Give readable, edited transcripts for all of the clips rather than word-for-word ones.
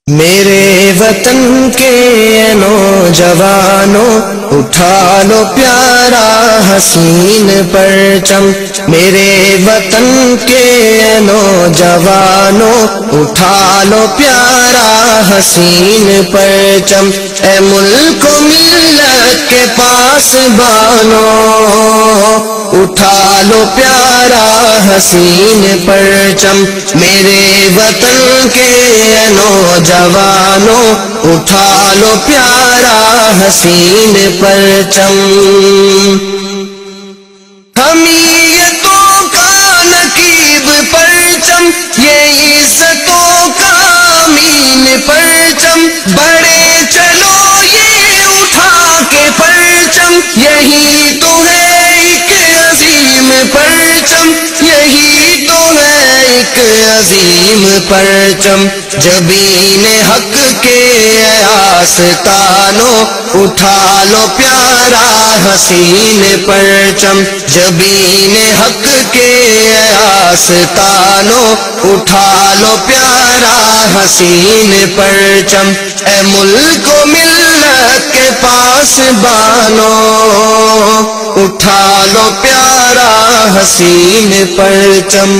میرے وطن کے نوجوانوں اٹھا لو پیارا حسین پرچم، میرے وطن کے نوجوانوں اٹھا لو پیارا حسین پرچم، اے ملک و ملت کے پاس بانو اٹھا لو پیارا حسین پرچم، میرے وطن کے نوجوانوں اٹھا لو پیارا حسین پرچم۔ حمیتوں کا نقیب پرچم، یہ عزتوں کا امین پرچم، بڑے چلو یہ اٹھا کے پرچم، یہی تو ہے ایک عظیم پرچم، یہی تو ہے ایک عظیم پرچم، جبین حق کے آستانوں اٹھا لو پیارا حسین پرچم، جبین حق کے آستانوں اٹھا لو پیارا حسین پرچم، اے ملک و ملت کے پاس بانو اٹھا لو پیارا حسین پرچم۔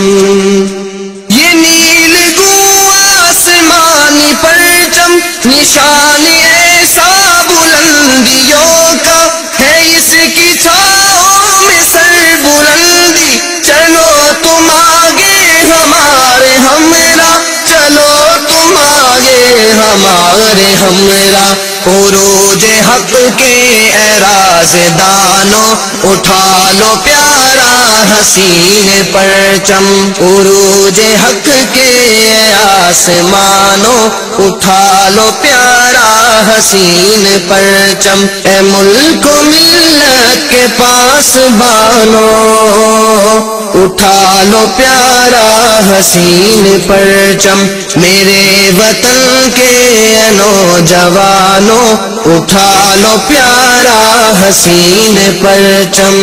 یہ نیل گوں آسمانی پرچم نشان ایسا بلندیوں کا ہے، اس کی چھاؤں میں سر بلندی، چلو تم آگے ہمارے ہمراہ، چلو تم آگے ہمارے ہمراہ، عروج حق کے اے رازدانوں اٹھا لو پیارا حسین پرچم، عروج حق کے آسمانوں اٹھا لو پیارا حسین پرچم، اے ملک و ملت کے پاس بانو اٹھا لو پیارا حسین پرچم، میرے وطن کے نوجوانوں اٹھا لو پیارا حسین پرچم۔